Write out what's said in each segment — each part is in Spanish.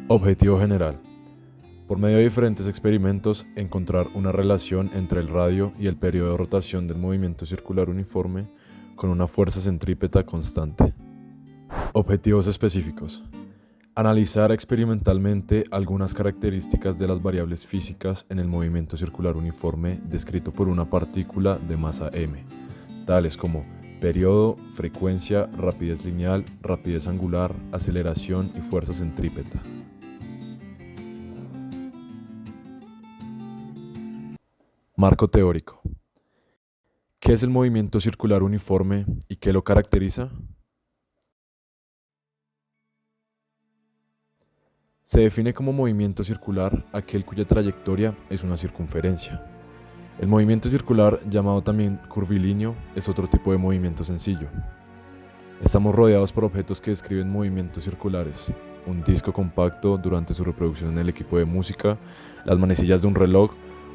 Objetivo general. Por medio de diferentes experimentos, encontrar una relación entre el radio y el periodo de rotación del movimiento circular uniforme con una fuerza centrípeta constante. Objetivos específicos. Analizar experimentalmente algunas características de las variables físicas en el movimiento circular uniforme descrito por una partícula de masa m, tales como periodo, frecuencia, rapidez lineal, rapidez angular, aceleración y fuerza centrípeta. Marco teórico. ¿Qué es el movimiento circular uniforme y qué lo caracteriza? Se define como movimiento circular aquel cuya trayectoria es una circunferencia. El movimiento circular, llamado también curvilíneo, es otro tipo de movimiento sencillo. Estamos rodeados por objetos que describen movimientos circulares. Un disco compacto durante su reproducción en el equipo de música, las manecillas de un reloj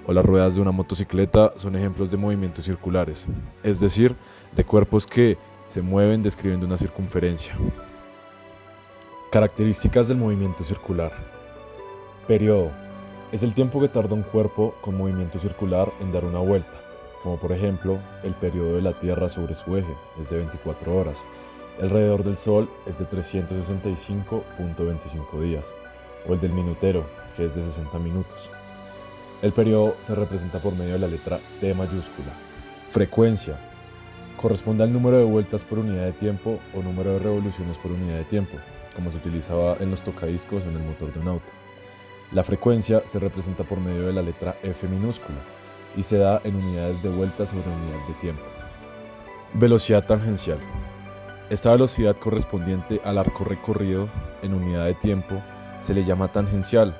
o las ruedas de una motocicleta son ejemplos de movimientos circulares, es decir, de cuerpos que se mueven describiendo una circunferencia. Características del movimiento circular. Periodo. Es el tiempo que tarda un cuerpo con movimiento circular en dar una vuelta, como por ejemplo el periodo de la Tierra sobre su eje es de 24 horas, alrededor del Sol es de 365.25 días, o el del minutero, que es de 60 minutos. El periodo se representa por medio de la letra T mayúscula. Frecuencia. Corresponde al número de vueltas por unidad de tiempo o número de revoluciones por unidad de tiempo, como se utilizaba en los tocadiscos o en el motor de un auto. La frecuencia se representa por medio de la letra F minúscula y se da en unidades de vueltas sobre unidad de tiempo. Velocidad tangencial. Esta velocidad correspondiente al arco recorrido en unidad de tiempo se le llama tangencial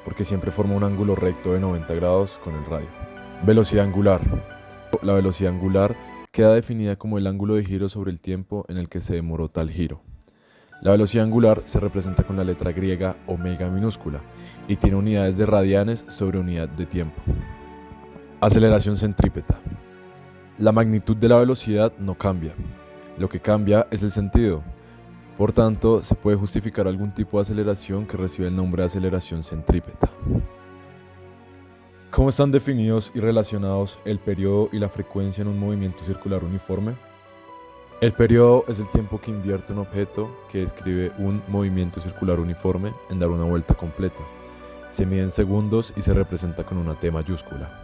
porque siempre forma un ángulo recto de 90 grados con el radio. Velocidad angular. La velocidad angular queda definida como el ángulo de giro sobre el tiempo en el que se demoró tal giro. La velocidad angular se representa con la letra griega omega minúscula y tiene unidades de radianes sobre unidad de tiempo. Aceleración centrípeta. La magnitud de la velocidad no cambia. Lo que cambia es el sentido. Por tanto, se puede justificar algún tipo de aceleración que recibe el nombre de aceleración centrípeta. ¿Cómo están definidos y relacionados el periodo y la frecuencia en un movimiento circular uniforme? El periodo es el tiempo que invierte un objeto que describe un movimiento circular uniforme en dar una vuelta completa. Se mide en segundos y se representa con una T mayúscula.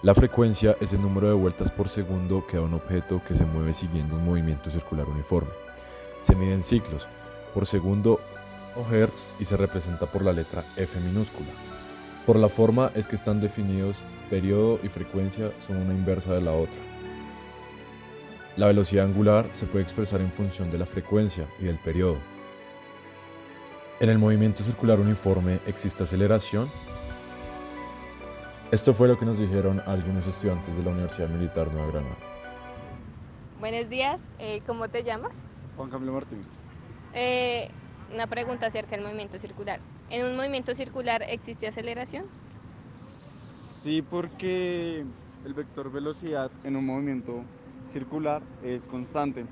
La frecuencia es el número de vueltas por segundo que da un objeto que se mueve siguiendo un movimiento circular uniforme. Se mide en ciclos por segundo o hertz y se representa por la letra F minúscula. Por la forma es que están definidos, periodo y frecuencia son una inversa de la otra. La velocidad angular se puede expresar en función de la frecuencia y del periodo. En el movimiento circular uniforme existe aceleración. Esto fue lo que nos dijeron algunos estudiantes de la Universidad Militar Nueva Granada. Buenos días, ¿cómo te llamas? Juan Camilo Martínez. Una pregunta acerca del movimiento circular. ¿En un movimiento circular existe aceleración? Sí, porque el vector velocidad en un movimiento circular es constante.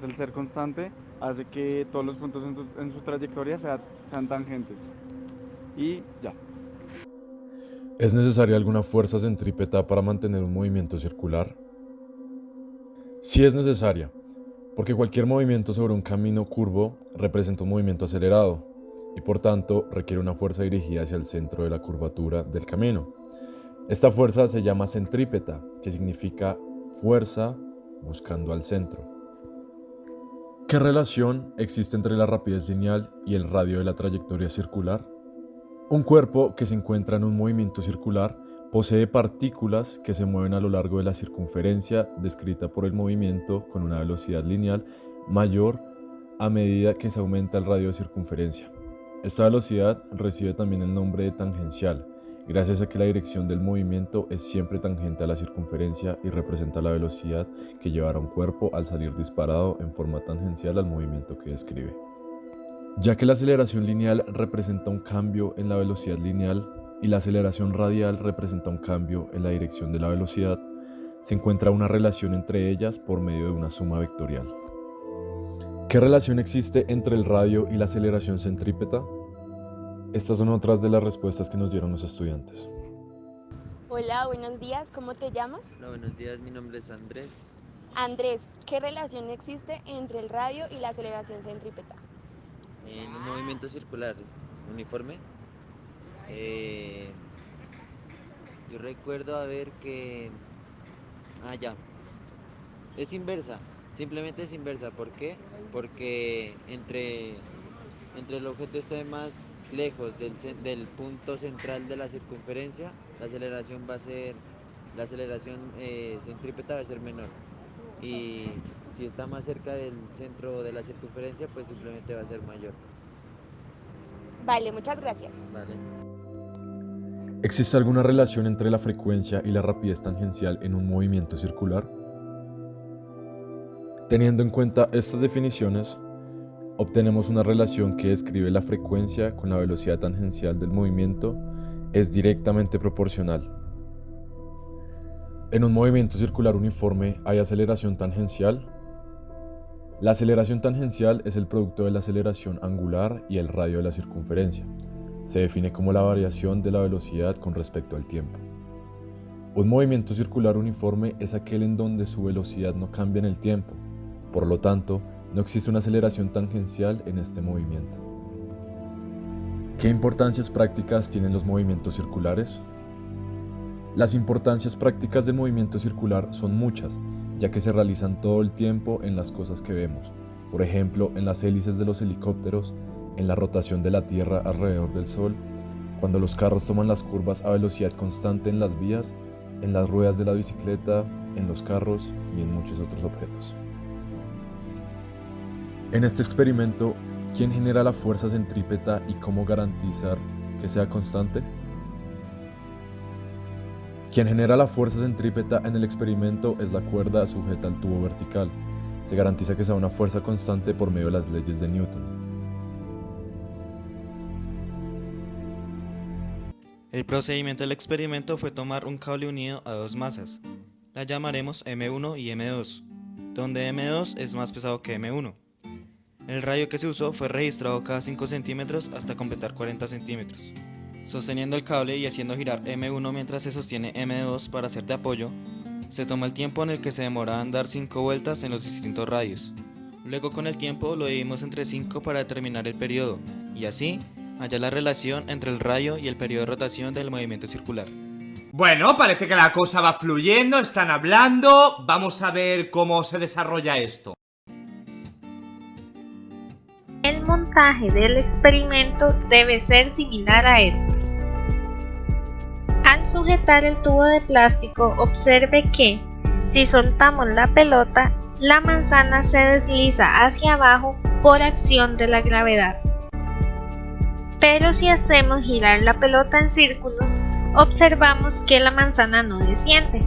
Al ser constante hace que todos los puntos en su trayectoria sean tangentes. Y ya. ¿Es necesaria alguna fuerza centrípeta para mantener un movimiento circular? Sí es necesaria, porque cualquier movimiento sobre un camino curvo representa un movimiento acelerado y por tanto requiere una fuerza dirigida hacia el centro de la curvatura del camino. Esta fuerza se llama centrípeta, que significa fuerza buscando al centro. ¿Qué relación existe entre la rapidez lineal y el radio de la trayectoria circular? Un cuerpo que se encuentra en un movimiento circular posee partículas que se mueven a lo largo de la circunferencia descrita por el movimiento con una velocidad lineal mayor a medida que se aumenta el radio de circunferencia. Esta velocidad recibe también el nombre de tangencial, gracias a que la dirección del movimiento es siempre tangente a la circunferencia y representa la velocidad que llevará un cuerpo al salir disparado en forma tangencial al movimiento que describe. Ya que la aceleración lineal representa un cambio en la velocidad lineal y la aceleración radial representa un cambio en la dirección de la velocidad, se encuentra una relación entre ellas por medio de una suma vectorial. ¿Qué relación existe entre el radio y la aceleración centrípeta? Estas son otras de las respuestas que nos dieron los estudiantes. Hola, buenos días, ¿cómo te llamas? Hola, buenos días, mi nombre es Andrés. Andrés, ¿qué relación existe entre el radio y la aceleración centrípeta? En un movimiento circular uniforme, eh, yo recuerdo a ver que... ya, es inversa, simplemente es inversa. ¿Por qué? Porque entre el objeto esté más lejos del punto central de la circunferencia, la aceleración centrípeta va a ser menor. Y si está más cerca del centro de la circunferencia, pues simplemente va a ser mayor. Vale, muchas gracias. Vale. ¿Existe alguna relación entre la frecuencia y la rapidez tangencial en un movimiento circular? Teniendo en cuenta estas definiciones, obtenemos una relación que describe la frecuencia con la velocidad tangencial del movimiento es directamente proporcional. En un movimiento circular uniforme hay aceleración tangencial. La aceleración tangencial es el producto de la aceleración angular y el radio de la circunferencia. Se define como la variación de la velocidad con respecto al tiempo. Un movimiento circular uniforme es aquel en donde su velocidad no cambia en el tiempo. Por lo tanto, no existe una aceleración tangencial en este movimiento. ¿Qué importancias prácticas tienen los movimientos circulares? Las importancias prácticas del movimiento circular son muchas, ya que se realizan todo el tiempo en las cosas que vemos, por ejemplo, en las hélices de los helicópteros, en la rotación de la Tierra alrededor del Sol, cuando los carros toman las curvas a velocidad constante en las vías, en las ruedas de la bicicleta, en los carros y en muchos otros objetos. En este experimento, ¿quién genera la fuerza centrípeta y cómo garantizar que sea constante? Quien genera la fuerza centrípeta en el experimento es la cuerda sujeta al tubo vertical. Se garantiza que sea una fuerza constante por medio de las leyes de Newton. El procedimiento del experimento fue tomar un cable unido a dos masas. La llamaremos M1 y M2, donde M2 es más pesado que M1. El radio que se usó fue registrado cada 5 centímetros hasta completar 40 centímetros. Sosteniendo el cable y haciendo girar M1 mientras se sostiene M2 para hacer de apoyo, se toma el tiempo en el que se demora en dar 5 vueltas en los distintos radios. Luego con el tiempo lo dividimos entre 5 para determinar el periodo, y así hallar la relación entre el radio y el periodo de rotación del movimiento circular. Bueno, parece que la cosa va fluyendo, están hablando, vamos a ver cómo se desarrolla esto. El montaje del experimento debe ser similar a este. Al sujetar el tubo de plástico, observe que, si soltamos la pelota, la manzana se desliza hacia abajo por acción de la gravedad. Pero si hacemos girar la pelota en círculos, observamos que la manzana no desciende.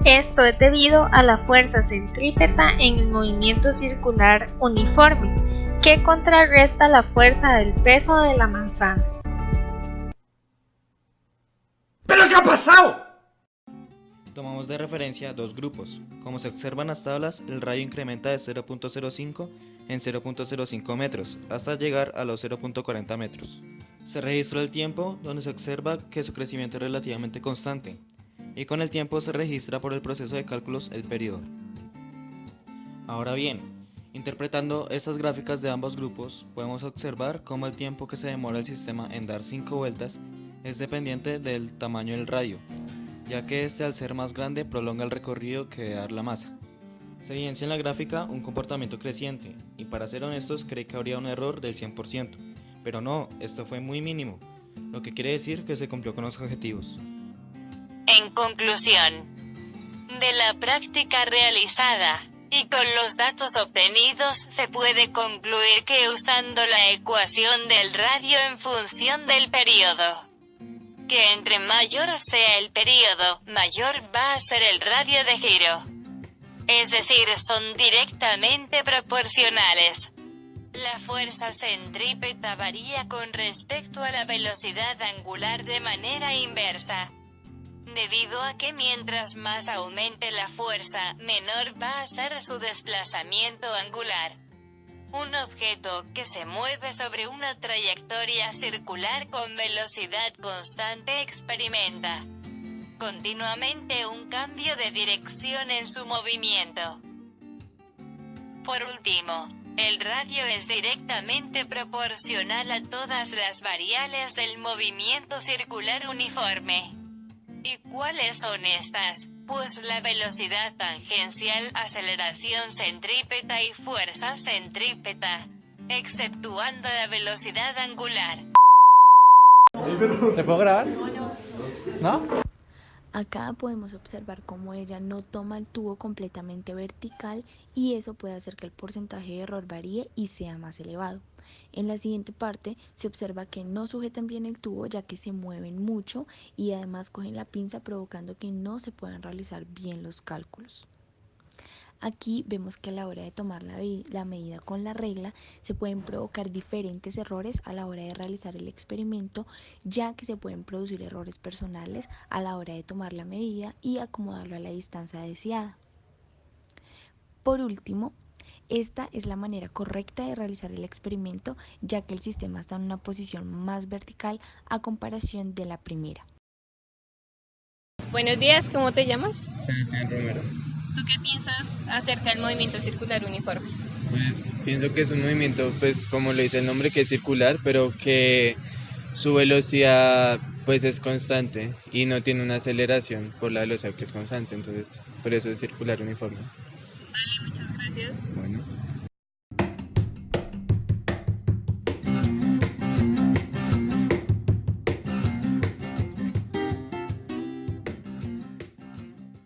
Esto es debido a la fuerza centrípeta en el movimiento circular uniforme, que contrarresta la fuerza del peso de la manzana. ¿Pero qué ha pasado? Tomamos de referencia dos grupos. Como se observan en las tablas, el radio incrementa de 0.05 en 0.05 metros hasta llegar a los 0.40 metros. Se registró el tiempo, donde se observa que su crecimiento es relativamente constante, y con el tiempo se registra por el proceso de cálculos el periodo. Ahora bien, interpretando estas gráficas de ambos grupos, podemos observar cómo el tiempo que se demora el sistema en dar 5 vueltas es dependiente del tamaño del radio, ya que este al ser más grande prolonga el recorrido que debe dar la masa. Se evidencia en la gráfica un comportamiento creciente, y para ser honestos creí que habría un error del 100%, pero no, esto fue muy mínimo, lo que quiere decir que se cumplió con los objetivos. En conclusión, de la práctica realizada y con los datos obtenidos se puede concluir que usando la ecuación del radio en función del periodo, que entre mayor sea el periodo, mayor va a ser el radio de giro. Es decir, son directamente proporcionales. La fuerza centrípeta varía con respecto a la velocidad angular de manera inversa, debido a que mientras más aumente la fuerza, menor va a ser su desplazamiento angular. Un objeto que se mueve sobre una trayectoria circular con velocidad constante experimenta continuamente un cambio de dirección en su movimiento. Por último, el radio es directamente proporcional a todas las variables del movimiento circular uniforme. ¿Y cuáles son estas? Pues la velocidad tangencial, aceleración centrípeta y fuerza centrípeta, exceptuando la velocidad angular. ¿Te puedo grabar? ¿No? Acá podemos observar cómo ella no toma el tubo completamente vertical y eso puede hacer que el porcentaje de error varíe y sea más elevado. En la siguiente parte se observa que no sujetan bien el tubo ya que se mueven mucho y además cogen la pinza provocando que no se puedan realizar bien los cálculos. Aquí vemos que a la hora de tomar la medida con la regla se pueden provocar diferentes errores a la hora de realizar el experimento, ya que se pueden producir errores personales a la hora de tomar la medida y acomodarlo a la distancia deseada. Por último, esta es la manera correcta de realizar el experimento, ya que el sistema está en una posición más vertical a comparación de la primera. Buenos días, ¿cómo te llamas? Sebastián Romero. ¿Tú qué piensas acerca del movimiento circular uniforme? Pues pienso que es un movimiento, pues como lo dice el nombre, que es circular, pero que su velocidad pues es constante y no tiene una aceleración por la velocidad que es constante, entonces por eso es circular uniforme. Vale, muchas gracias. Bueno.